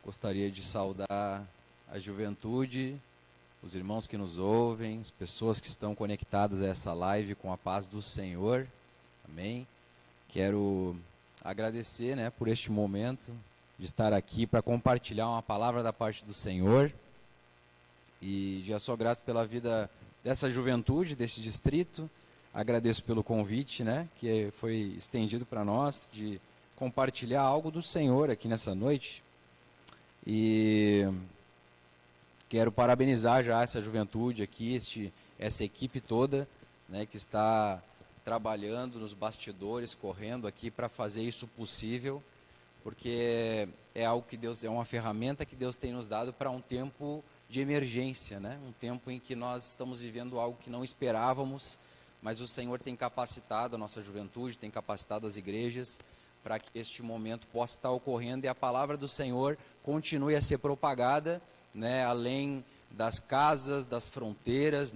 Gostaria de saudar a juventude, os irmãos que nos ouvem, as pessoas que estão conectadas a essa live com a paz do Senhor. Amém. Quero agradecer, por este momento de estar aqui para compartilhar uma palavra da parte do Senhor. E já sou grato pela vida dessa juventude, desse distrito. Agradeço pelo convite, que foi estendido para nós, de compartilhar algo do Senhor aqui nessa noite. E quero parabenizar já essa juventude aqui, essa equipe toda, que está trabalhando nos bastidores, correndo aqui para fazer isso possível, porque é algo que Deus, é uma ferramenta que Deus tem nos dado para um tempo de emergência, um tempo em que nós estamos vivendo algo que não esperávamos, mas o Senhor tem capacitado a nossa juventude, tem capacitado as igrejas para que este momento possa estar ocorrendo e a palavra do Senhor continue a ser propagada, além das casas, das fronteiras,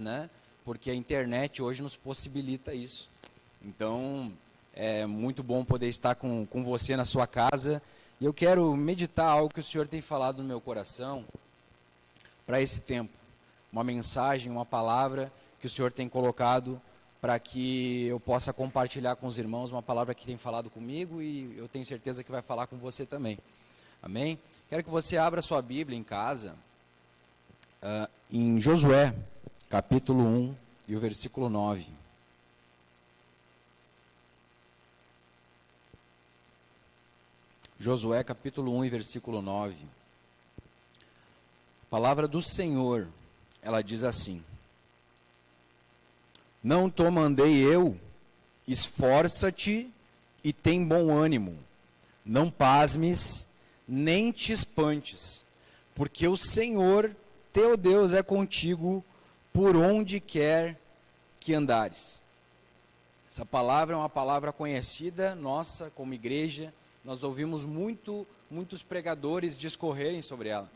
porque a internet hoje nos possibilita isso. Então, é muito bom poder estar com você na sua casa. E eu quero meditar algo que o Senhor tem falado no meu coração para esse tempo. Uma mensagem, uma palavra que o Senhor tem colocado para que eu possa compartilhar com os irmãos, uma palavra que tem falado comigo e eu tenho certeza que vai falar com você também. Amém? Quero que você abra sua Bíblia em casa, em Josué, capítulo 1 e o versículo 9. Josué, capítulo 1 e versículo 9. A palavra do Senhor, ela diz assim: Não te mandei eu, esforça-te e tem bom ânimo, não pasmes, nem te espantes, porque o Senhor, teu Deus, é contigo por onde quer que andares. Essa palavra é uma palavra conhecida, nossa, como igreja, nós ouvimos muitos pregadores discorrerem sobre ela.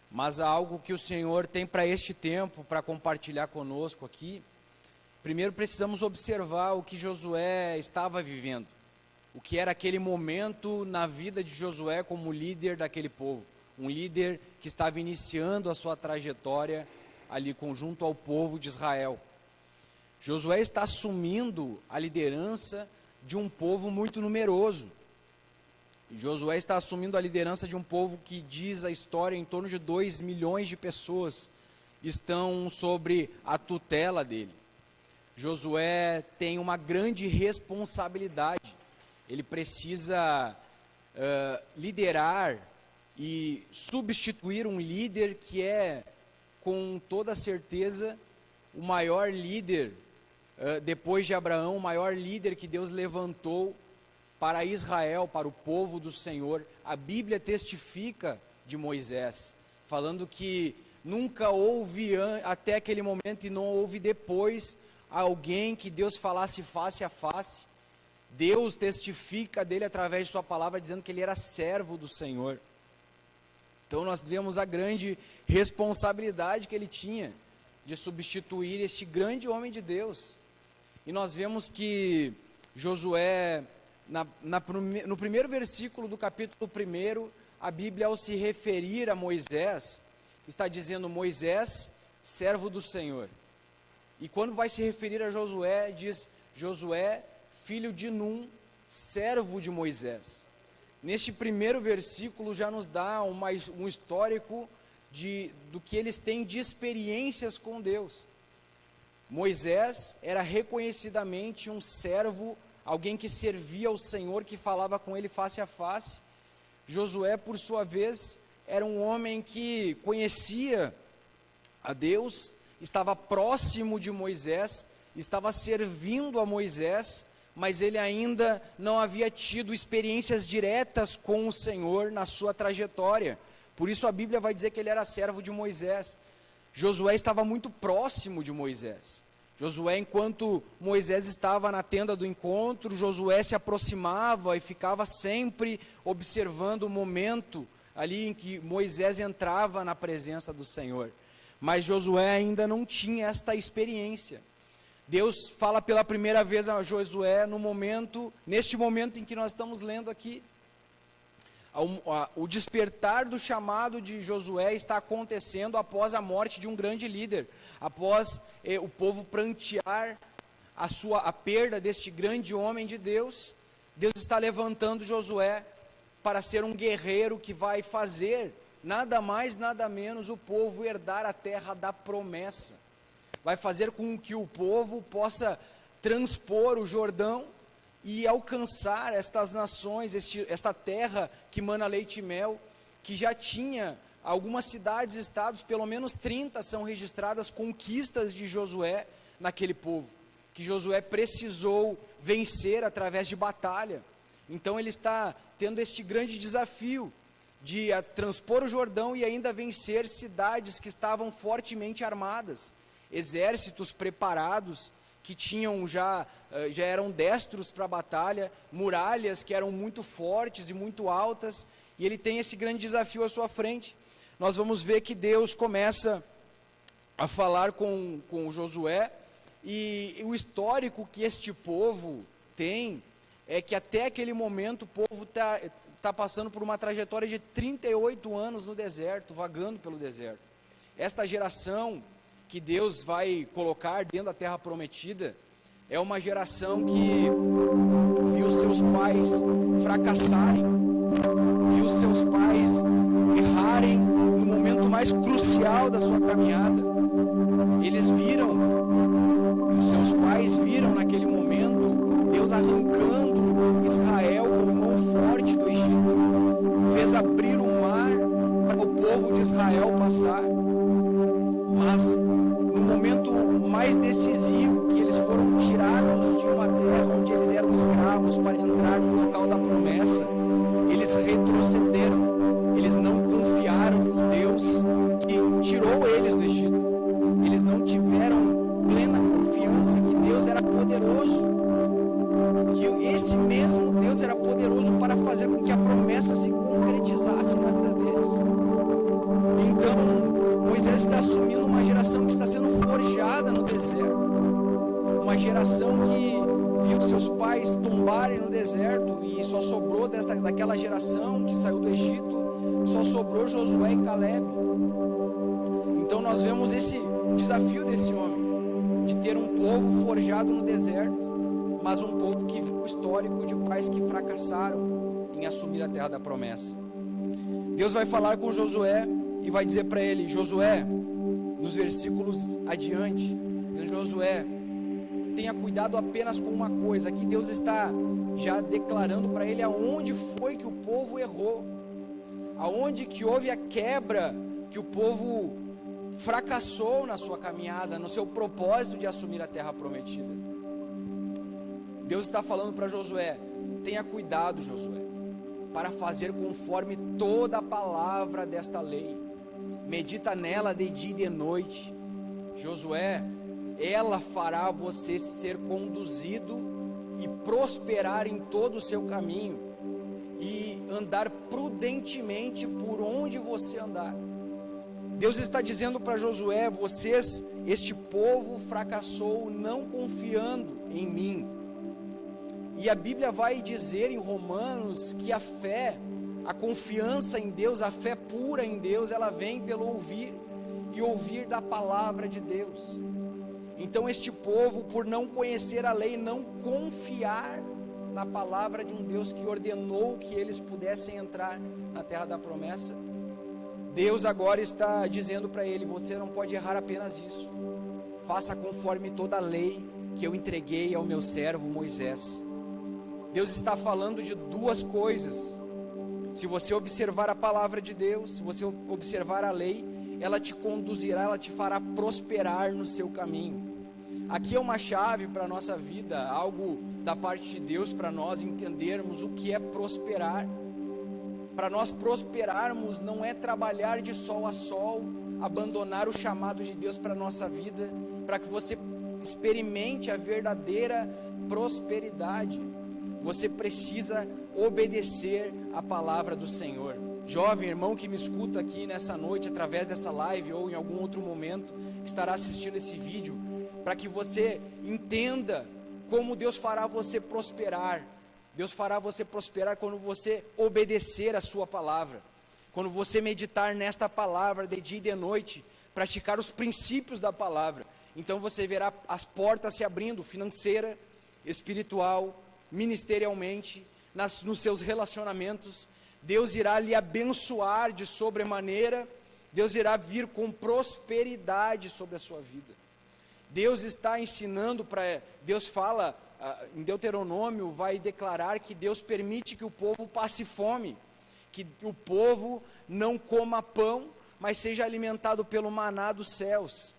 Mas há algo que o Senhor tem para este tempo, para compartilhar conosco aqui. Primeiro precisamos observar o que Josué estava vivendo, o que era aquele momento na vida de Josué como líder daquele povo, um líder que estava iniciando a sua trajetória ali junto ao povo de Israel. Josué está assumindo a liderança de um povo muito numeroso. Josué está assumindo a liderança de um povo que diz a história em torno de 2 milhões de pessoas estão sobre a tutela dele. Josué tem uma grande responsabilidade, ele precisa liderar e substituir um líder que é, com toda certeza, o maior líder, depois de Abraão, o maior líder que Deus levantou para Israel, para o povo do Senhor. A Bíblia testifica de Moisés, falando que nunca houve até aquele momento e não houve depois alguém que Deus falasse face a face. Deus testifica dele através de sua palavra, dizendo que ele era servo do Senhor. Então nós vemos a grande responsabilidade que ele tinha de substituir este grande homem de Deus. E nós vemos que Josué, no primeiro versículo do capítulo 1, a Bíblia, ao se referir a Moisés, está dizendo: Moisés, servo do Senhor. E quando vai se referir a Josué, diz: Josué, filho de Num, servo de Moisés. Neste primeiro versículo já nos dá um histórico do que eles têm de experiências com Deus. Moisés era reconhecidamente um servo, alguém que servia ao Senhor, que falava com ele face a face. Josué, por sua vez, era um homem que conhecia a Deus, estava próximo de Moisés, estava servindo a Moisés, mas ele ainda não havia tido experiências diretas com o Senhor na sua trajetória. Por isso a Bíblia vai dizer que ele era servo de Moisés. Josué estava muito próximo de Moisés. Josué, enquanto Moisés estava na tenda do encontro, Josué se aproximava e ficava sempre observando o momento ali em que Moisés entrava na presença do Senhor. Mas Josué ainda não tinha esta experiência. Deus fala pela primeira vez a Josué neste momento em que nós estamos lendo aqui. O despertar do chamado de Josué está acontecendo após a morte de um grande líder, após o povo prantear a perda deste grande homem de Deus. Deus está levantando Josué para ser um guerreiro que vai fazer nada mais, nada menos o povo herdar a terra da promessa. Vai fazer com que o povo possa transpor o Jordão e alcançar estas nações, esta terra que mana leite e mel, que já tinha algumas cidades, estados, pelo menos 30 são registradas conquistas de Josué naquele povo, que Josué precisou vencer através de batalha. Então ele está tendo este grande desafio de transpor o Jordão e ainda vencer cidades que estavam fortemente armadas, exércitos preparados, que tinham já eram destros para a batalha, muralhas que eram muito fortes e muito altas, e ele tem esse grande desafio à sua frente. Nós vamos ver que Deus começa a falar com Josué, e o histórico que este povo tem é que até aquele momento o povo está passando por uma trajetória de 38 anos no deserto, vagando pelo deserto. Esta geração que Deus vai colocar dentro da terra prometida é uma geração que viu seus pais fracassarem, viu seus pais errarem no momento mais crucial da sua caminhada. Eles viram, os seus pais viram naquele momento Deus arrancando Israel com mão forte do Egito, fez abrir o mar para o povo de Israel passar. Mas no momento mais decisivo, que eles foram tirados de uma terra onde eles eram escravos para entrar no local da promessa, eles retrocederam, eles não confiaram no Deus que tirou eles do Egito, eles não tiveram plena confiança que Deus era poderoso, que esse mesmo Deus era poderoso para fazer com que a promessa se concretizasse na vida deles. Então Moisés está assumindo uma geração que está sendo forjada no deserto, uma geração que viu seus pais tombarem no deserto, e só sobrou daquela geração que saiu do Egito, só sobrou Josué e Caleb. Então nós vemos esse desafio desse homem, de ter um povo forjado no deserto, mas um povo que viu o histórico de pais que fracassaram em assumir a terra da promessa. Deus vai falar com Josué e vai dizer para ele: Josué, nos versículos adiante, dizendo: Josué, tenha cuidado apenas com uma coisa. Aqui Deus está já declarando para ele aonde foi que o povo errou, aonde que houve a quebra, que o povo fracassou na sua caminhada, no seu propósito de assumir a terra prometida. Deus está falando para Josué: tenha cuidado, Josué, para fazer conforme toda a palavra desta lei, medita nela de dia e de noite. Josué, ela fará você ser conduzido e prosperar em todo o seu caminho, e andar prudentemente por onde você andar. Deus está dizendo para Josué: este povo fracassou não confiando em mim. E a Bíblia vai dizer em Romanos que a fé, a confiança em Deus, a fé pura em Deus, ela vem pelo ouvir, e ouvir da palavra de Deus. Então este povo, por não conhecer a lei, não confiar na palavra de um Deus que ordenou que eles pudessem entrar na terra da promessa, Deus agora está dizendo para ele: você não pode errar apenas isso, faça conforme toda a lei que eu entreguei ao meu servo Moisés. Deus está falando de duas coisas. Se você observar a palavra de Deus, se você observar a lei, ela te conduzirá, ela te fará prosperar no seu caminho. Aqui é uma chave para a nossa vida, algo da parte de Deus para nós entendermos o que é prosperar. Para nós prosperarmos não é trabalhar de sol a sol, abandonar o chamado de Deus para a nossa vida, para que você experimente a verdadeira prosperidade. Você precisa obedecer a palavra do Senhor. Jovem irmão que me escuta aqui nessa noite, através dessa live ou em algum outro momento que estará assistindo esse vídeo, para que você entenda como Deus fará você prosperar, Deus fará você prosperar quando você obedecer a sua palavra. Quando você meditar nesta palavra de dia e de noite, praticar os princípios da palavra, então você verá as portas se abrindo, financeira, espiritual, ministerialmente, nos seus relacionamentos. Deus irá lhe abençoar de sobremaneira, Deus irá vir com prosperidade sobre a sua vida. Deus está ensinando Deus fala, em Deuteronômio, vai declarar que Deus permite que o povo passe fome, que o povo não coma pão, mas seja alimentado pelo maná dos céus,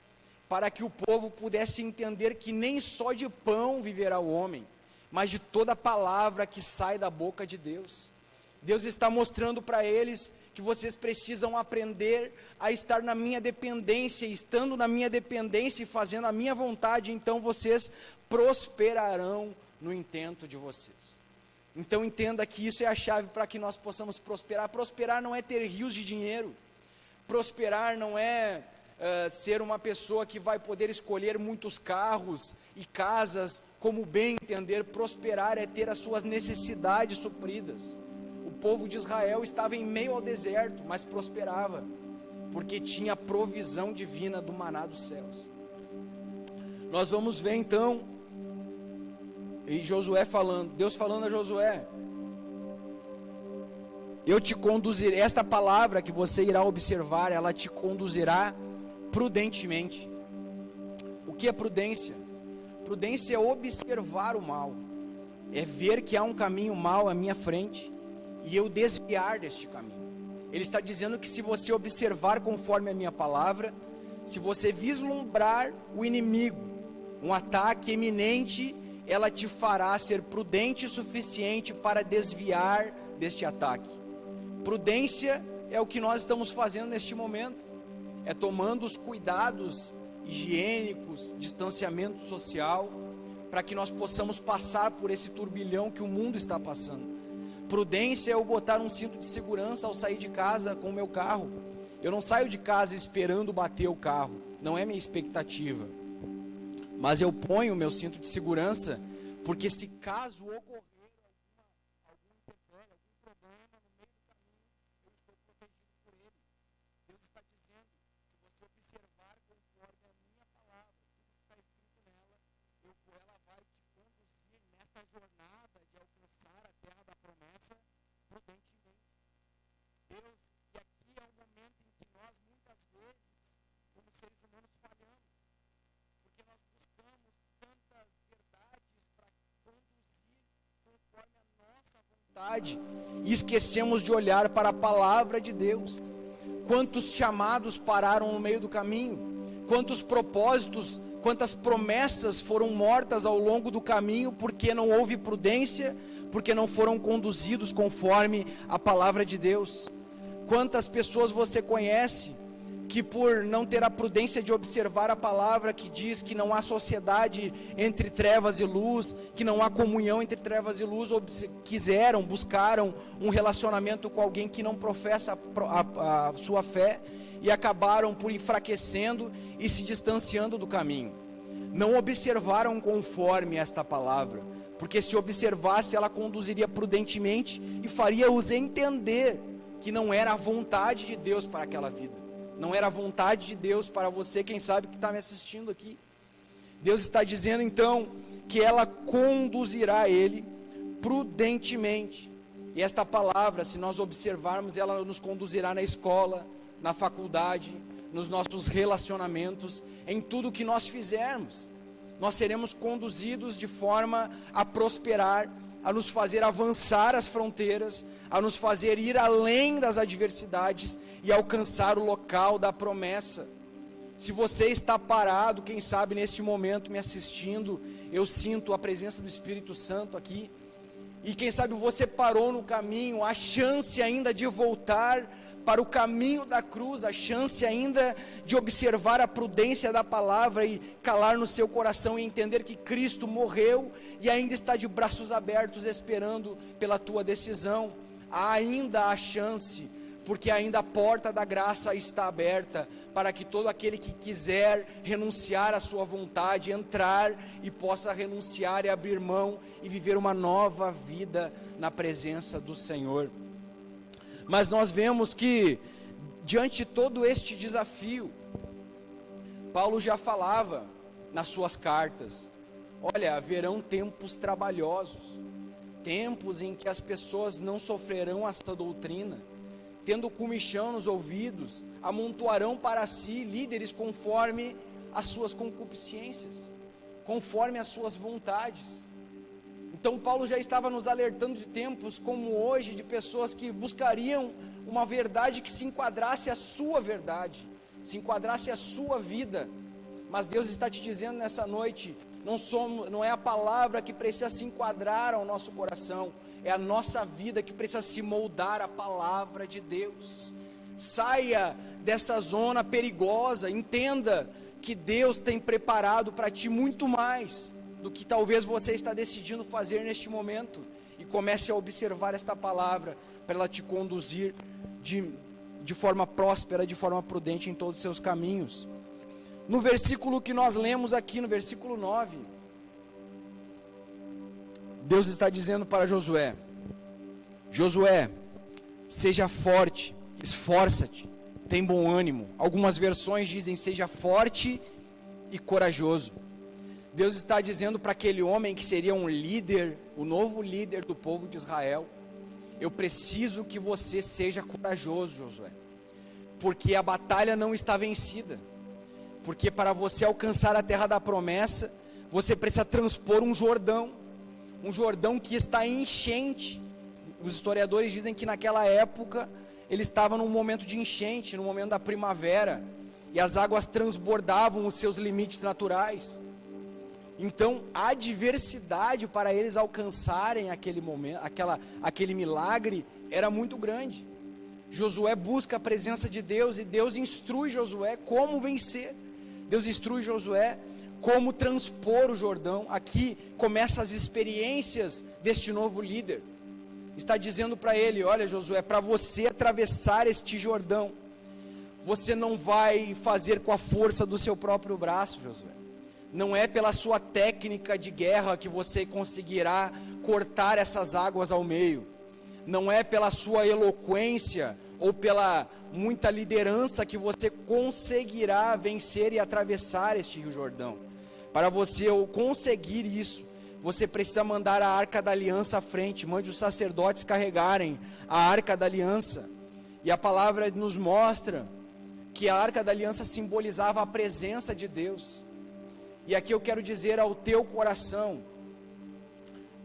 para que o povo pudesse entender que nem só de pão viverá o homem, mas de toda palavra que sai da boca de Deus. Deus está mostrando para eles que vocês precisam aprender a estar na minha dependência, estando na minha dependência e fazendo a minha vontade, então vocês prosperarão no intento de vocês. Então entenda que isso é a chave para que nós possamos prosperar. Prosperar não é ter rios de dinheiro, prosperar não é ser uma pessoa que vai poder escolher muitos carros e casas como bem entender. Prosperar é ter as suas necessidades supridas. O povo de Israel estava em meio ao deserto, mas prosperava, porque tinha a provisão divina do maná dos céus. Nós vamos ver então, e Josué falando, Deus falando a Josué: eu te conduzirei, esta palavra que você irá observar, ela te conduzirá prudentemente. O que é prudência? Prudência é observar o mal, é ver que há um caminho mau à minha frente, e eu desviar deste caminho. Ele está dizendo que se você observar conforme a minha palavra, se você vislumbrar o inimigo, um ataque iminente, ela te fará ser prudente o suficiente para desviar deste ataque. Prudência é o que nós estamos fazendo neste momento, é tomando os cuidados higiênicos, distanciamento social, para que nós possamos passar por esse turbilhão que o mundo está passando. Prudência é eu botar um cinto de segurança ao sair de casa com o meu carro. Eu não saio de casa esperando bater o carro, não é minha expectativa, mas eu ponho o meu cinto de segurança, porque se caso ocorrer algum problema no meio do caminho, eu estou protegido por ele. Deus está dizendo, se você observar conforme a minha palavra, tudo que está escrito nela, ela vai te conduzir nesta jornada de alcançar a terra da promessa prudentemente. Deus, e aqui é um momento em que nós muitas vezes, como seres humanos, falhamos, porque nós buscamos tantas verdades para conduzir conforme a nossa vontade e esquecemos de olhar para a palavra de Deus. Quantos chamados pararam no meio do caminho, quantos propósitos, quantas promessas foram mortas ao longo do caminho, porque não houve prudência, porque não foram conduzidos conforme a palavra de Deus. Quantas pessoas você conhece que por não ter a prudência de observar a palavra que diz que não há sociedade entre trevas e luz, que não há comunhão entre trevas e luz, buscaram um relacionamento com alguém que não professa a sua fé, e acabaram por enfraquecendo e se distanciando do caminho. Não observaram conforme esta palavra, porque se observasse, ela conduziria prudentemente e faria-os entender que não era a vontade de Deus para aquela vida, não era a vontade de Deus para você, quem sabe que está me assistindo aqui. Deus está dizendo então que ela conduzirá ele prudentemente, e esta palavra, se nós observarmos, ela nos conduzirá na escola, na faculdade, nos nossos relacionamentos, em tudo que nós fizermos. Nós seremos conduzidos de forma a prosperar, a nos fazer avançar as fronteiras, a nos fazer ir além das adversidades e alcançar o local da promessa. Se você está parado, quem sabe neste momento me assistindo, eu sinto a presença do Espírito Santo aqui, e quem sabe você parou no caminho, há chance ainda de voltar para o caminho da cruz, a chance ainda de observar a prudência da palavra e calar no seu coração e entender que Cristo morreu e ainda está de braços abertos esperando pela tua decisão. Há ainda a chance porque ainda a porta da graça está aberta, para que todo aquele que quiser renunciar à sua vontade, entrar e possa renunciar e abrir mão e viver uma nova vida na presença do Senhor. Mas nós vemos que, diante de todo este desafio, Paulo já falava nas suas cartas: olha, haverão tempos trabalhosos, tempos em que as pessoas não sofrerão essa doutrina, tendo comichão nos ouvidos, amontoarão para si líderes conforme as suas concupiscências, conforme as suas vontades. Então Paulo já estava nos alertando de tempos como hoje, de pessoas que buscariam uma verdade que se enquadrasse à sua verdade, se enquadrasse à sua vida. Mas Deus está te dizendo nessa noite, não é a palavra que precisa se enquadrar ao nosso coração, é a nossa vida que precisa se moldar à palavra de Deus. Saia dessa zona perigosa, entenda que Deus tem preparado para ti muito mais do que talvez você está decidindo fazer neste momento, e comece a observar esta palavra, para ela te conduzir de forma próspera, de forma prudente em todos os seus caminhos. No versículo que nós lemos aqui, no versículo 9, Deus está dizendo para Josué: Josué, seja forte, esforça-te, tem bom ânimo. Algumas versões dizem: seja forte e corajoso. Deus está dizendo para aquele homem que seria um líder, o novo líder do povo de Israel: eu preciso que você seja corajoso, Josué, porque a batalha não está vencida, porque para você alcançar a terra da promessa, você precisa transpor um Jordão que está em enchente. Os historiadores dizem que naquela época ele estava num momento de enchente, no momento da primavera, e as águas transbordavam os seus limites naturais. Então a adversidade para eles alcançarem aquele momento, aquele milagre, era muito grande. Josué busca a presença de Deus, e Deus instrui Josué como vencer. Deus instrui Josué como transpor o Jordão. Aqui começam as experiências deste novo líder. Está dizendo para ele: olha, Josué, para você atravessar este Jordão, você não vai fazer com a força do seu próprio braço, Josué. Não é pela sua técnica de guerra que você conseguirá cortar essas águas ao meio. Não é pela sua eloquência ou pela muita liderança que você conseguirá vencer e atravessar este Rio Jordão. Para você conseguir isso, você precisa mandar a Arca da Aliança à frente. Mande os sacerdotes carregarem a Arca da Aliança. E a palavra nos mostra que a Arca da Aliança simbolizava a presença de Deus. E aqui eu quero dizer ao teu coração,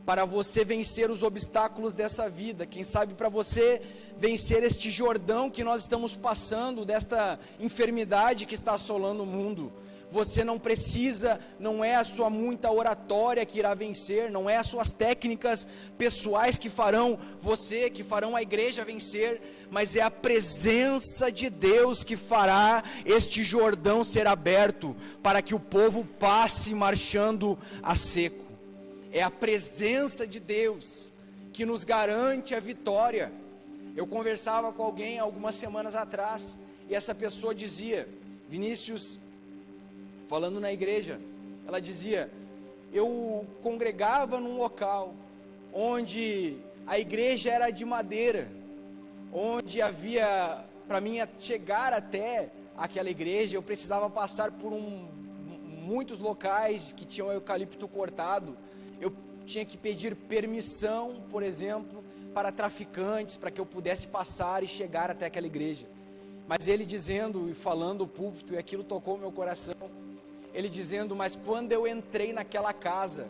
para você vencer os obstáculos dessa vida, quem sabe para você vencer este Jordão que nós estamos passando, desta enfermidade que está assolando o mundo, você não precisa, não é a sua muita oratória que irá vencer, não é as suas técnicas pessoais que farão você, que farão a igreja vencer, mas é a presença de Deus que fará este Jordão ser aberto, para que o povo passe marchando a seco. É a presença de Deus que nos garante a vitória. Eu conversava com alguém algumas semanas atrás, e essa pessoa dizia: Vinícius, falando na igreja, ela dizia: eu congregava num local onde a igreja era de madeira, onde havia, para mim chegar até aquela igreja, eu precisava passar por muitos locais que tinham eucalipto cortado. Eu tinha que pedir permissão, por exemplo, para traficantes, para que eu pudesse passar e chegar até aquela igreja. Mas ele dizendo e falando o púlpito, e aquilo tocou meu coração, ele dizendo: mas quando eu entrei naquela casa,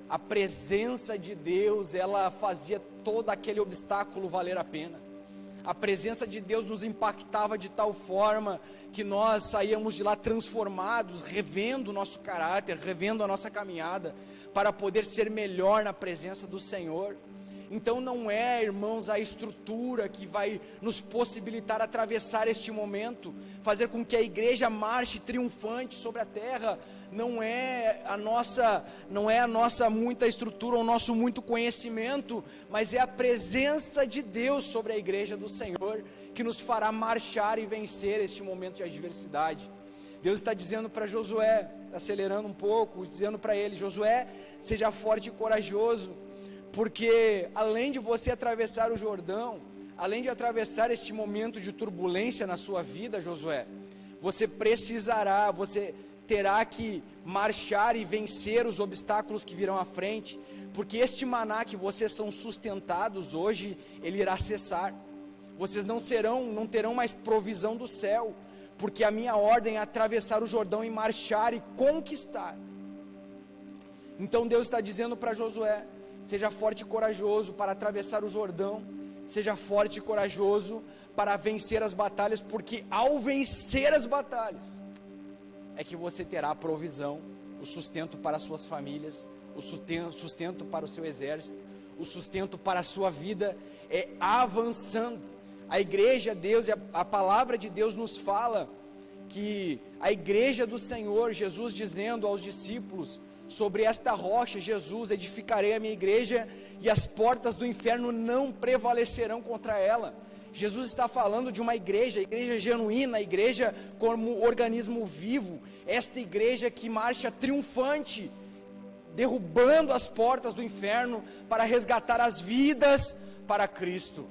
a presença de Deus, ela fazia todo aquele obstáculo valer a pena. A presença de Deus nos impactava de tal forma que nós saíamos de lá transformados, revendo o nosso caráter, revendo a nossa caminhada, para poder ser melhor na presença do Senhor. Então não é, irmãos, a estrutura que vai nos possibilitar atravessar este momento, fazer com que a igreja marche triunfante sobre a terra. Não é a nossa muita estrutura, o nosso muito conhecimento, mas é a presença de Deus sobre a igreja do Senhor que nos fará marchar e vencer este momento de adversidade. Deus está dizendo para Josué, acelerando um pouco, dizendo para ele: Josué, seja forte e corajoso, porque além de você atravessar o Jordão, além de atravessar este momento de turbulência na sua vida, Josué, você terá que marchar e vencer os obstáculos que virão à frente, porque este maná que vocês são sustentados hoje, ele irá cessar. Vocês não terão mais provisão do céu, porque a minha ordem é atravessar o Jordão e marchar e conquistar. Então Deus está dizendo para Josué: seja forte e corajoso para atravessar o Jordão, seja forte e corajoso para vencer as batalhas, porque ao vencer as batalhas, é que você terá a provisão, o sustento para as suas famílias, o sustento para o seu exército, o sustento para a sua vida, é avançando. A igreja, Deus, e a palavra de Deus nos fala que a igreja do Senhor, Jesus dizendo aos discípulos: sobre esta rocha, Jesus, edificarei a minha igreja, e as portas do inferno não prevalecerão contra ela. Jesus está falando de uma igreja, a igreja genuína, a igreja como organismo vivo, esta igreja que marcha triunfante, derrubando as portas do inferno para resgatar as vidas para Cristo.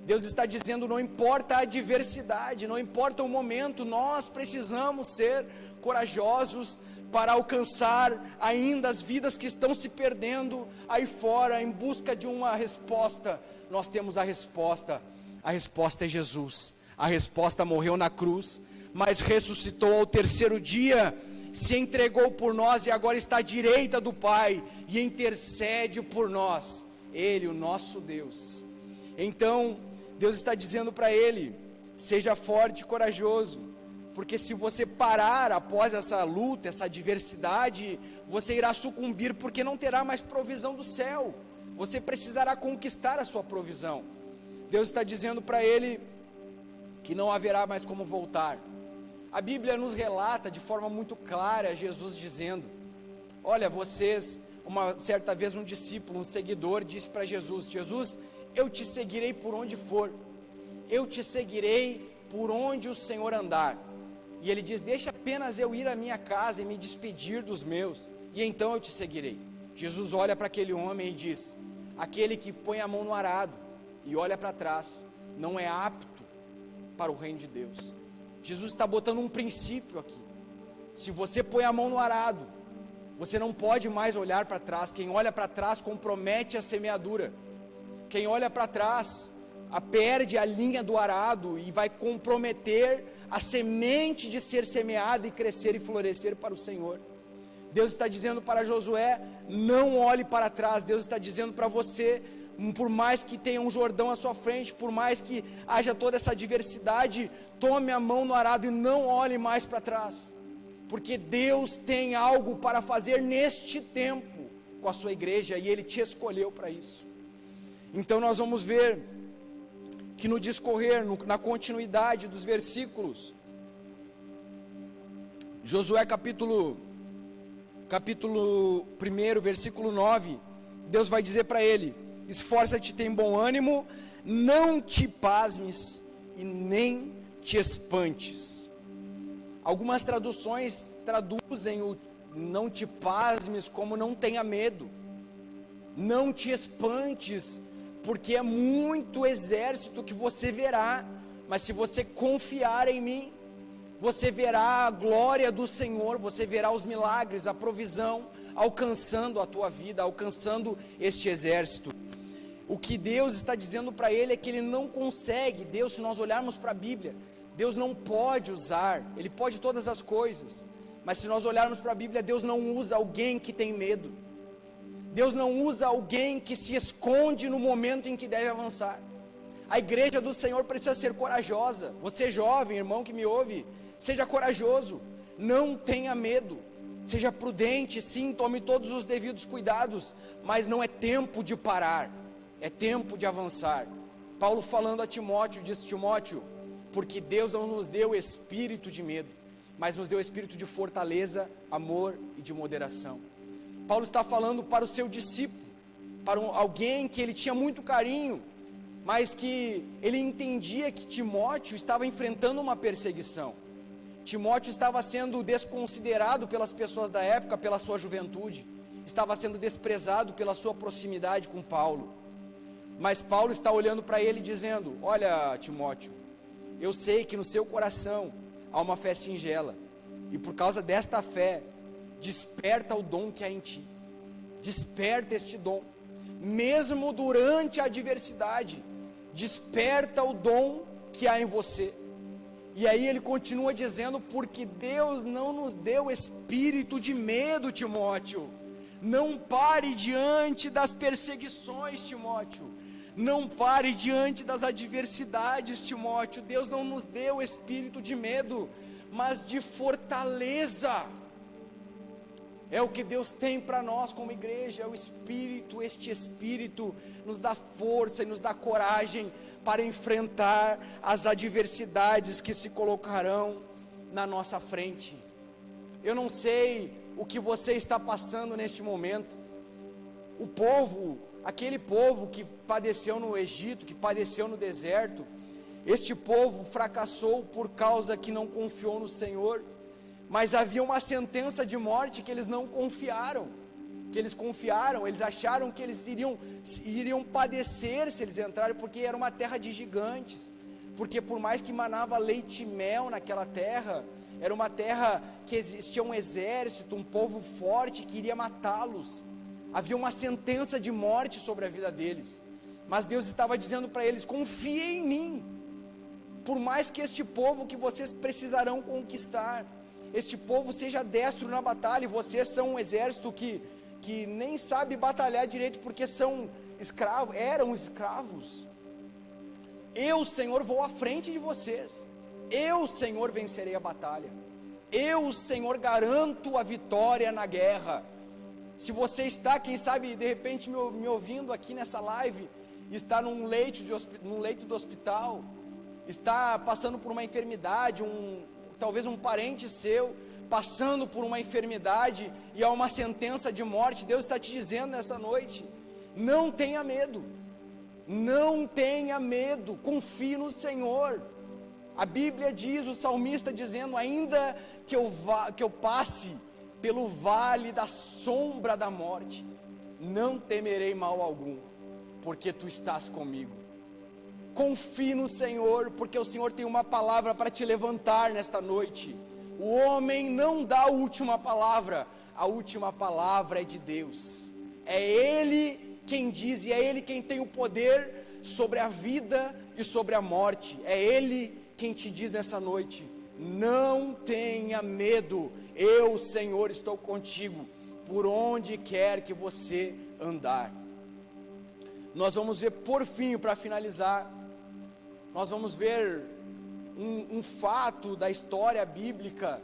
Deus está dizendo: não importa a adversidade, não importa o momento, nós precisamos ser corajosos para alcançar ainda as vidas que estão se perdendo aí fora, em busca de uma resposta. Nós temos a resposta é Jesus. A resposta morreu na cruz, mas ressuscitou ao terceiro dia, se entregou por nós e agora está à direita do Pai e intercede por nós, Ele, o nosso Deus. Então Deus está dizendo para ele: seja forte e corajoso, porque se você parar após essa luta, essa adversidade, você irá sucumbir, porque não terá mais provisão do céu, você precisará conquistar a sua provisão. Deus está dizendo para ele que não haverá mais como voltar. A Bíblia nos relata de forma muito clara Jesus dizendo: olha, uma certa vez um discípulo, um seguidor disse para Jesus: Jesus, eu te seguirei por onde for, eu te seguirei por onde o Senhor andar. E ele diz: deixa apenas eu ir à minha casa e me despedir dos meus, e então eu te seguirei. Jesus olha para aquele homem e diz: aquele que põe a mão no arado e olha para trás, não é apto para o reino de Deus. Jesus está botando um princípio aqui: se você põe a mão no arado, você não pode mais olhar para trás. Quem olha para trás compromete a semeadura. Quem olha para trás perde a linha do arado e vai comprometer a semente de ser semeada e crescer e florescer para o Senhor. Deus está dizendo para Josué: não olhe para trás. Deus está dizendo para você: por mais que tenha um Jordão à sua frente, por mais que haja toda essa adversidade, tome a mão no arado e não olhe mais para trás, porque Deus tem algo para fazer neste tempo com a sua igreja, e Ele te escolheu para isso. Então nós vamos ver que no discorrer, na continuidade dos versículos, Josué capítulo 1, versículo 9, Deus vai dizer para ele: esforça-te, tem bom ânimo, não te pasmes e nem te espantes. Algumas traduções traduzem o não te pasmes como não tenha medo, não te espantes, porque é muito exército que você verá, mas se você confiar em mim, você verá a glória do Senhor, você verá os milagres, a provisão alcançando a tua vida, alcançando este exército. O que Deus está dizendo para ele é que ele não consegue. Deus, se nós olharmos para a Bíblia, Deus não pode usar, Ele pode todas as coisas, mas se nós olharmos para a Bíblia, Deus não usa alguém que tem medo. Deus não usa alguém que se esconde no momento em que deve avançar. A igreja do Senhor precisa ser corajosa. Você jovem, irmão que me ouve, seja corajoso, não tenha medo, seja prudente, sim, tome todos os devidos cuidados, mas não é tempo de parar, é tempo de avançar. Paulo falando a Timóteo, disse: Timóteo, porque Deus não nos deu espírito de medo, mas nos deu espírito de fortaleza, amor e de moderação. Paulo está falando para o seu discípulo, para alguém que ele tinha muito carinho, mas que ele entendia que Timóteo estava enfrentando uma perseguição. Timóteo estava sendo desconsiderado pelas pessoas da época pela sua juventude, estava sendo desprezado pela sua proximidade com Paulo. Mas Paulo está olhando para ele dizendo: olha, Timóteo, eu sei que no seu coração há uma fé singela, e por causa desta fé, desperta o dom que há em ti, desperta este dom, mesmo durante a adversidade, desperta o dom que há em você. E aí ele continua dizendo: porque Deus não nos deu espírito de medo, Timóteo. Não pare diante das perseguições, Timóteo. Não pare diante das adversidades, Timóteo. Deus não nos deu espírito de medo, mas de fortaleza. É o que Deus tem para nós como igreja, é o Espírito. Este Espírito nos dá força e nos dá coragem para enfrentar as adversidades que se colocarão na nossa frente. Eu não sei o que você está passando neste momento. O povo, aquele povo que padeceu no Egito, que padeceu no deserto, este povo fracassou por causa que não confiou no Senhor. Mas havia uma sentença de morte que eles não confiaram, eles acharam que eles iriam padecer se eles entrarem, porque era uma terra de gigantes, porque por mais que manava leite e mel naquela terra, era uma terra que existia um exército, um povo forte que iria matá-los. Havia uma sentença de morte sobre a vida deles, mas Deus estava dizendo para eles: confiem em mim, por mais que este povo que vocês precisarão conquistar, este povo seja destro na batalha, e vocês são um exército que nem sabe batalhar direito, porque são escravos, eram escravos. Eu, Senhor, vou à frente de vocês, eu, Senhor, vencerei a batalha, eu, Senhor, garanto a vitória na guerra. Se você está, quem sabe, de repente me ouvindo aqui nessa live, está num leito do hospital, está passando por uma enfermidade, talvez um parente seu passando por uma enfermidade e há uma sentença de morte, Deus está te dizendo nessa noite: não tenha medo, não tenha medo, confie no Senhor. A Bíblia diz, o salmista dizendo: ainda que eu passe pelo vale da sombra da morte, não temerei mal algum, porque tu estás comigo. Confie no Senhor, porque o Senhor tem uma palavra para te levantar nesta noite. O homem não dá a última palavra é de Deus. É Ele quem diz, e é Ele quem tem o poder sobre a vida e sobre a morte. É Ele quem te diz nessa noite: não tenha medo, eu, Senhor, estou contigo, por onde quer que você andar. Nós vamos ver, por fim, para finalizar, nós vamos ver um fato da história bíblica,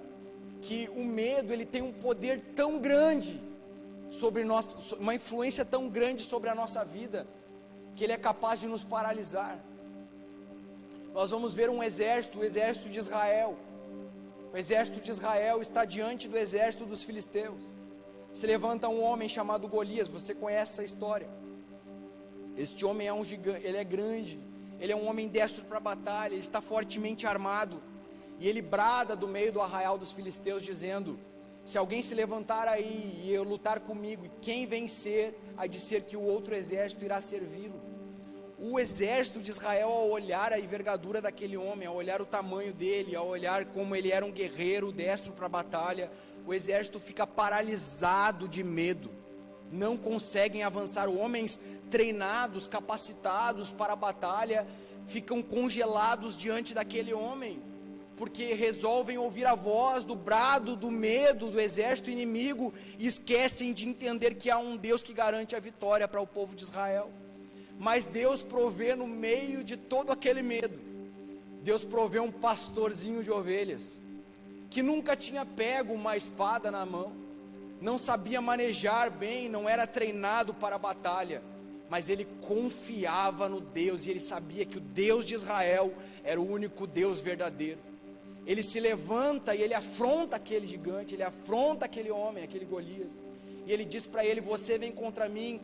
que o medo, ele tem um poder tão grande sobre nós, uma influência tão grande sobre a nossa vida, que ele é capaz de nos paralisar. Nós vamos ver um exército, o exército de Israel. O exército de Israel está diante do exército dos filisteus. Se levanta um homem chamado Golias, você conhece essa história. Este homem é um gigante, ele é grande, ele é um homem destro para a batalha, ele está fortemente armado, e ele brada do meio do arraial dos filisteus, dizendo: se alguém se levantar aí e eu lutar comigo, e quem vencer, há de ser que o outro exército irá servi-lo. O exército de Israel, ao olhar a envergadura daquele homem, ao olhar o tamanho dele, ao olhar como ele era um guerreiro destro para a batalha, o exército fica paralisado de medo, não conseguem avançar. Homens treinados, capacitados para a batalha, ficam congelados diante daquele homem, porque resolvem ouvir a voz do brado, do medo do exército inimigo, e esquecem de entender que há um Deus que garante a vitória para o povo de Israel. Mas Deus provê no meio de todo aquele medo, Deus provê um pastorzinho de ovelhas, que nunca tinha pego uma espada na mão, não sabia manejar bem, não era treinado para a batalha, mas ele confiava no Deus, e ele sabia que o Deus de Israel era o único Deus verdadeiro. Ele se levanta e ele afronta aquele gigante, ele afronta aquele homem, aquele Golias, e ele diz para ele: você vem contra mim,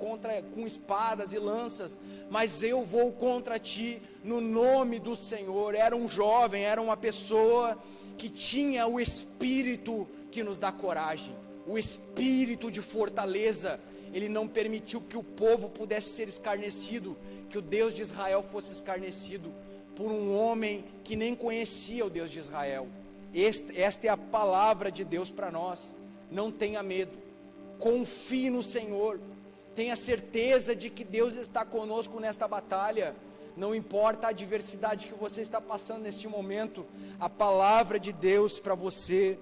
com espadas e lanças, mas eu vou contra ti no nome do Senhor. Era um jovem, era uma pessoa que tinha o espírito que nos dá coragem, o espírito de fortaleza. Ele não permitiu que o povo pudesse ser escarnecido, que o Deus de Israel fosse escarnecido por um homem que nem conhecia o Deus de Israel. Esta é a palavra de Deus para nós. Não tenha medo, confie no Senhor, tenha certeza de que Deus está conosco nesta batalha. Não importa a adversidade que você está passando neste momento, a palavra de Deus para você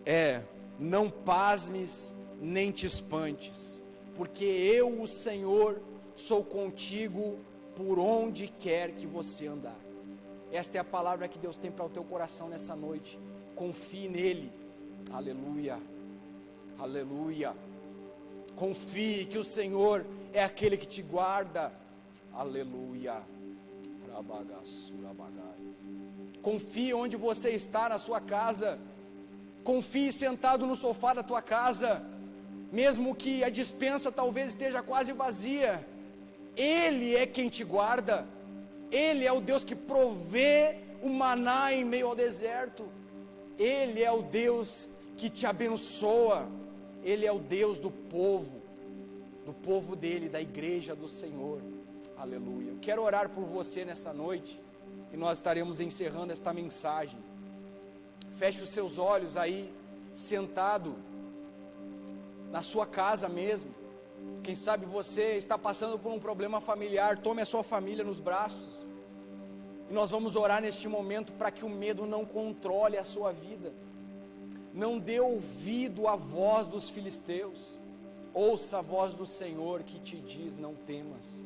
é: não pasmes nem te espantes, porque eu, o Senhor, sou contigo por onde quer que você andar. Esta é a palavra que Deus tem para o teu coração nessa noite. Confie nele. Aleluia, aleluia. Confie que o Senhor é aquele que te guarda. Aleluia. Confie onde você está na sua casa. Confie sentado no sofá da tua casa, mesmo que a despensa talvez esteja quase vazia. Ele é quem te guarda. Ele é o Deus que provê o maná em meio ao deserto. Ele é o Deus que te abençoa. Ele é o Deus do povo dele, da igreja do Senhor. Aleluia. Eu quero orar por você nessa noite, e nós estaremos encerrando esta mensagem. Feche os seus olhos aí, sentado na sua casa mesmo. Quem sabe você está passando por um problema familiar. Tome a sua família nos braços, e nós vamos orar neste momento para que o medo não controle a sua vida. Não dê ouvido à voz dos filisteus, ouça a voz do Senhor que te diz: não temas.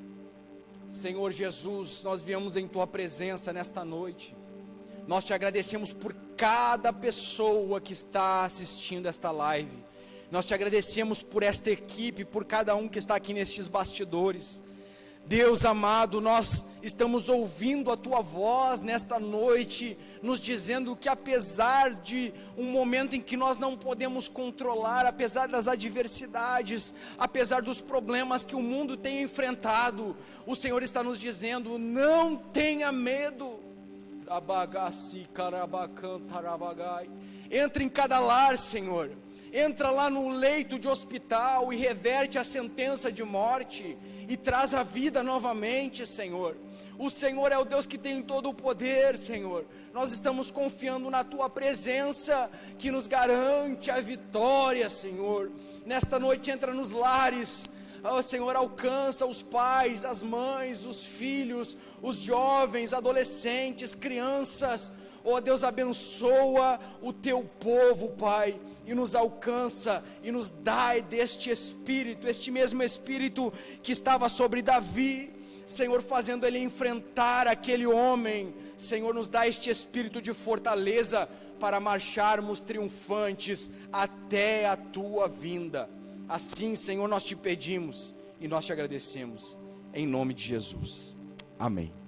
Senhor Jesus, nós viemos em tua presença nesta noite. Nós te agradecemos por cada pessoa que está assistindo esta live. Nós te agradecemos por esta equipe, por cada um que está aqui nestes bastidores. Deus amado, nós estamos ouvindo a tua voz nesta noite, nos dizendo que apesar de um momento em que nós não podemos controlar, apesar das adversidades, apesar dos problemas que o mundo tem enfrentado, o Senhor está nos dizendo: não tenha medo. Entra em cada lar, Senhor. Entra lá no leito de hospital e reverte a sentença de morte e traz a vida novamente, Senhor. O Senhor é o Deus que tem todo o poder, Senhor. Nós estamos confiando na tua presença, que nos garante a vitória, Senhor. Nesta noite, entra nos lares. Senhor, alcança os pais, as mães, os filhos, os jovens, adolescentes, crianças. Deus, abençoa o teu povo, Pai, e nos alcança, e nos dá deste Espírito, este mesmo Espírito que estava sobre Davi, Senhor, fazendo ele enfrentar aquele homem. Senhor, nos dá este Espírito de fortaleza, para marcharmos triunfantes até a tua vinda. Assim, Senhor, nós te pedimos, e nós te agradecemos, em nome de Jesus, amém.